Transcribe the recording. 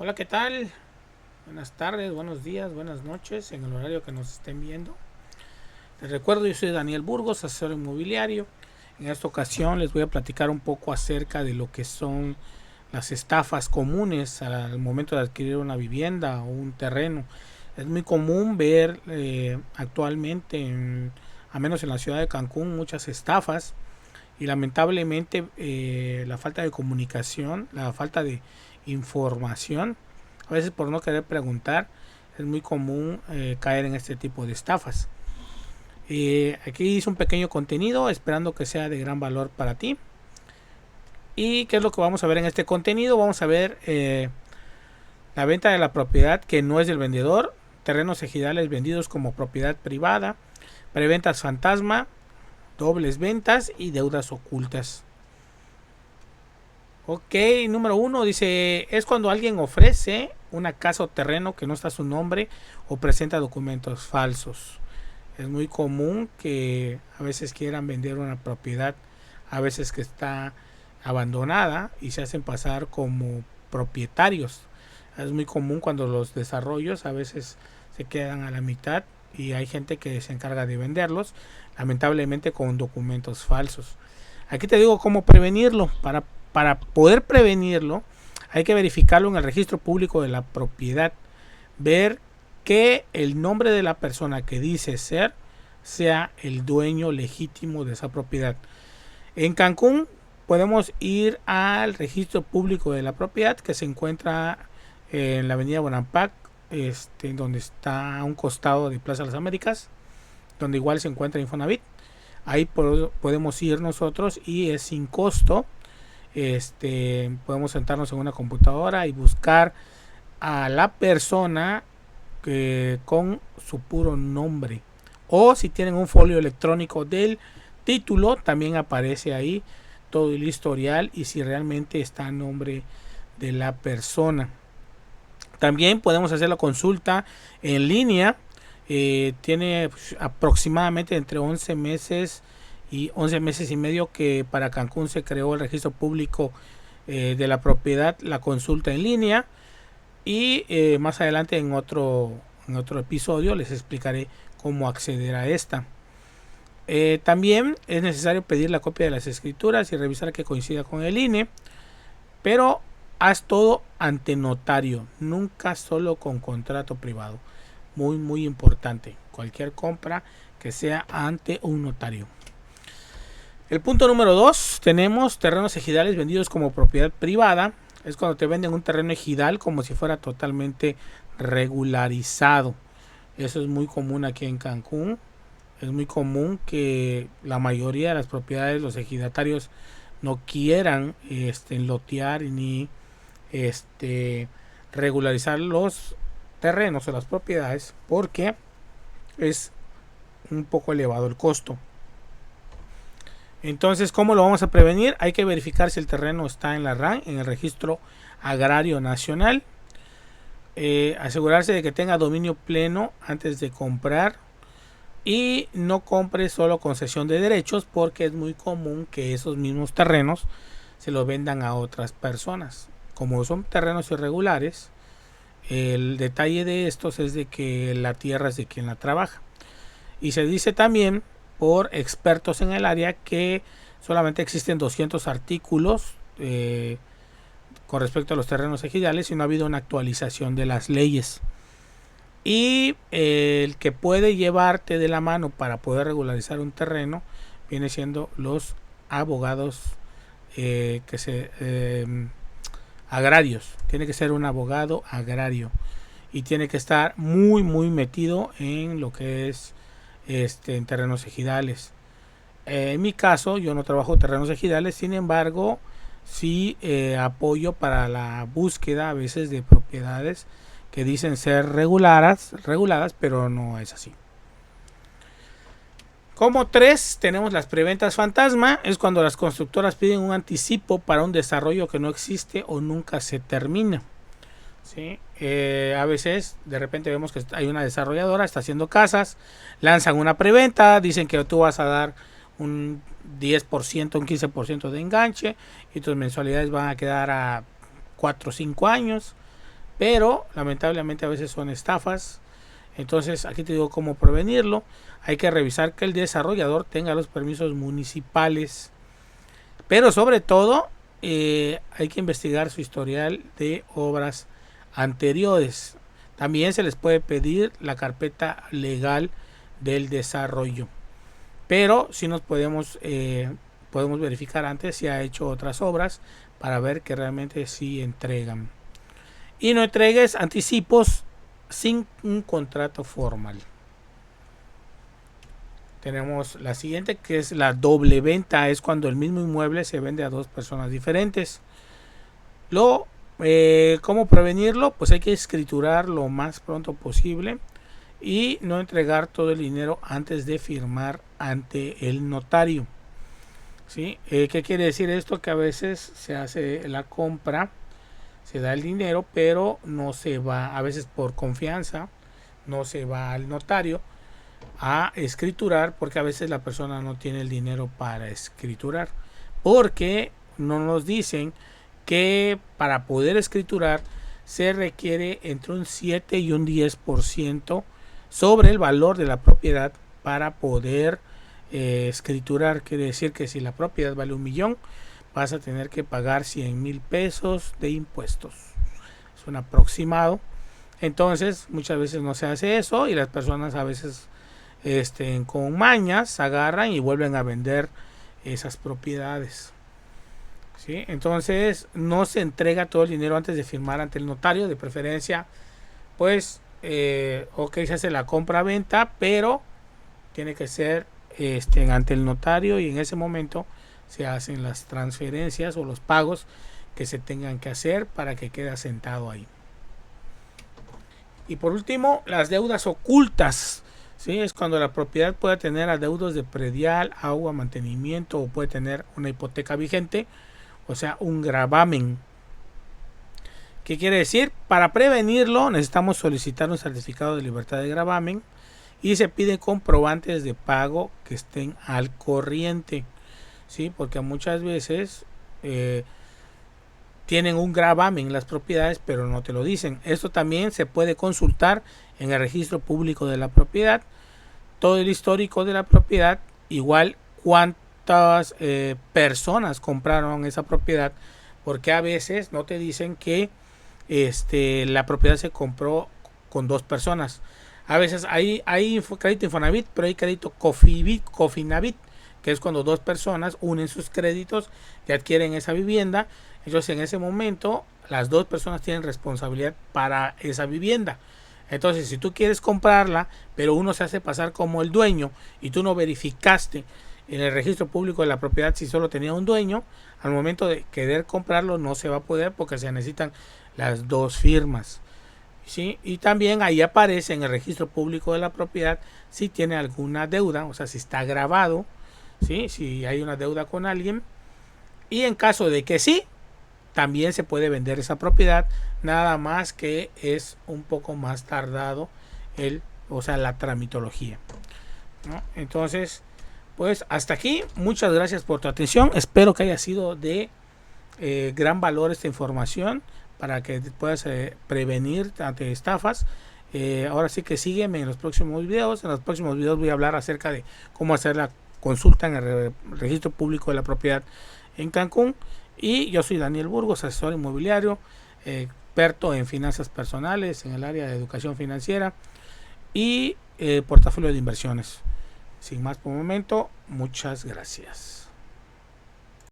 Hola, ¿qué tal? Buenas tardes, buenos días, buenas noches, en el horario que nos estén viendo. Les recuerdo, yo soy Daniel Burgos, asesor inmobiliario. En esta ocasión les voy a platicar un poco acerca de lo que son las estafas comunes al momento de adquirir una vivienda o un terreno. Es muy común ver actualmente, a menos en la ciudad de Cancún, muchas estafas y lamentablemente la falta de comunicación, la falta de información, a veces por no querer preguntar, es muy común caer en este tipo de estafas. Aquí hice un pequeño contenido esperando que sea de gran valor para ti. ¿Y qué es lo que vamos a ver en este contenido? Vamos a ver la venta de la propiedad que no es del vendedor, terrenos ejidales vendidos como propiedad privada, preventas fantasma, dobles ventas y deudas ocultas. Ok, número uno dice, es cuando alguien ofrece una casa o terreno que no está a su nombre o presenta documentos falsos. Es muy común que a veces quieran vender una propiedad, a veces que está abandonada y se hacen pasar como propietarios. Es muy común cuando los desarrollos a veces se quedan a la mitad y hay gente que se encarga de venderlos, lamentablemente con documentos falsos. Aquí te digo cómo prevenirlo. Para poder prevenirlo, hay que verificarlo en el registro público de la propiedad. Ver que el nombre de la persona que dice ser sea el dueño legítimo de esa propiedad. En Cancún podemos ir al registro público de la propiedad que se encuentra en la avenida Bonampak, donde está a un costado de Plaza de las Américas, donde igual se encuentra Infonavit. Ahí podemos ir nosotros y es sin costo. Podemos sentarnos en una computadora y buscar a la persona con su puro nombre, o si tienen un folio electrónico del título también aparece ahí todo el historial y si realmente está a nombre de la persona. También podemos hacer la consulta en línea. Tiene aproximadamente entre 11 meses y 11 meses y medio que para Cancún se creó el registro público de la propiedad, la consulta en línea. Y más adelante en otro episodio les explicaré cómo acceder a esta. También es necesario pedir la copia de las escrituras y revisar que coincida con el INE, pero haz todo ante notario, nunca solo con contrato privado. Muy, muy importante. Cualquier compra que sea ante un notario. El punto número 2, tenemos terrenos ejidales vendidos como propiedad privada. Es cuando te venden un terreno ejidal como si fuera totalmente regularizado. Eso es muy común aquí en Cancún. Es muy común que la mayoría de las propiedades, los ejidatarios no quieran lotear ni regularizar los terrenos o las propiedades porque es un poco elevado el costo. Entonces, ¿cómo lo vamos a prevenir? Hay que verificar si el terreno está en la RAN, en el Registro Agrario Nacional. Asegurarse de que tenga dominio pleno antes de comprar. Y no compre solo concesión de derechos porque es muy común que esos mismos terrenos se los vendan a otras personas. Como son terrenos irregulares, el detalle de estos es de que la tierra es de quien la trabaja. Y se dice también por expertos en el área que solamente existen 200 artículos con respecto a los terrenos ejidales y no ha habido una actualización de las leyes. Y el que puede llevarte de la mano para poder regularizar un terreno viene siendo los abogados agrarios. Tiene que ser un abogado agrario y tiene que estar muy muy metido en lo que es en terrenos ejidales. En mi caso yo no trabajo terrenos ejidales, sin embargo sí apoyo para la búsqueda a veces de propiedades que dicen ser reguladas, pero no es así. Como 3 tenemos las preventas fantasma. Es cuando las constructoras piden un anticipo para un desarrollo que no existe o nunca se termina. ¿Sí? A veces de repente vemos que hay una desarrolladora, está haciendo casas, lanzan una preventa, dicen que tú vas a dar un 10%, un 15% de enganche y tus mensualidades van a quedar a 4 o 5 años. pero lamentablemente a veces son estafas. Entonces aquí te digo cómo prevenirlo. Hay que revisar que el desarrollador tenga los permisos municipales, pero sobre todo hay que investigar su historial de obras anteriores. También se les puede pedir la carpeta legal del desarrollo, pero si nos podemos verificar antes si ha hecho otras obras para ver que realmente sí entregan. Y no entregues anticipos sin un contrato formal. Tenemos la siguiente, que es la doble venta. Es cuando el mismo inmueble se vende a dos personas diferentes. ¿Cómo prevenirlo? Pues hay que escriturar lo más pronto posible y no entregar todo el dinero antes de firmar ante el notario. ¿Sí? ¿Qué quiere decir esto? Que a veces se hace la compra, se da el dinero, pero no se va, a veces por confianza, no se va al notario a escriturar, porque a veces la persona no tiene el dinero para escriturar, porque no nos dicen que para poder escriturar se requiere entre un 7 y un 10% sobre el valor de la propiedad para poder escriturar. Quiere decir que si la propiedad vale 1,000,000, vas a tener que pagar 100,000 pesos de impuestos. Es un aproximado. Entonces muchas veces no se hace eso y las personas a veces con mañas agarran y vuelven a vender esas propiedades. ¿Sí? Entonces no se entrega todo el dinero antes de firmar ante el notario, de preferencia pues ok, se hace la compra-venta, pero tiene que ser ante el notario, y en ese momento se hacen las transferencias o los pagos que se tengan que hacer para que quede asentado ahí. Y por último, las deudas ocultas. ¿Sí? Es cuando la propiedad puede tener adeudos de predial, agua, mantenimiento, o puede tener una hipoteca vigente, o sea, un gravamen. ¿Qué quiere decir? Para prevenirlo necesitamos solicitar un certificado de libertad de gravamen y se piden comprobantes de pago que estén al corriente. ¿Sí? Porque muchas veces tienen un gravamen en las propiedades, pero no te lo dicen. Esto también se puede consultar en el registro público de la propiedad, todo el histórico de la propiedad, igual cuántas personas compraron esa propiedad, porque a veces no te dicen que la propiedad se compró con 2 personas. A veces hay crédito Infonavit, pero hay crédito Cofinavit, que es cuando 2 personas unen sus créditos y adquieren esa vivienda. Entonces en ese momento las 2 personas tienen responsabilidad para esa vivienda. Entonces si tú quieres comprarla, pero uno se hace pasar como el dueño y tú no verificaste en el registro público de la propiedad si solo tenía un dueño, al momento de querer comprarlo no se va a poder porque se necesitan las 2 firmas. ¿Sí? Y también ahí aparece en el registro público de la propiedad si tiene alguna deuda, o sea, si está grabado, ¿sí? Si hay una deuda con alguien. Y en caso de que sí, también se puede vender esa propiedad, nada más que es un poco más tardado la tramitología, ¿no? Entonces, pues hasta aquí. Muchas gracias por tu atención. Espero que haya sido de gran valor esta información para que puedas prevenir ante estafas. Ahora sí que sígueme en los próximos videos. En los próximos videos voy a hablar acerca de cómo hacer la consulta en el registro público de la propiedad en Cancún. Y yo soy Daniel Burgos, asesor inmobiliario, experto en finanzas personales en el área de educación financiera y portafolio de inversiones. Sin más por el momento, muchas gracias.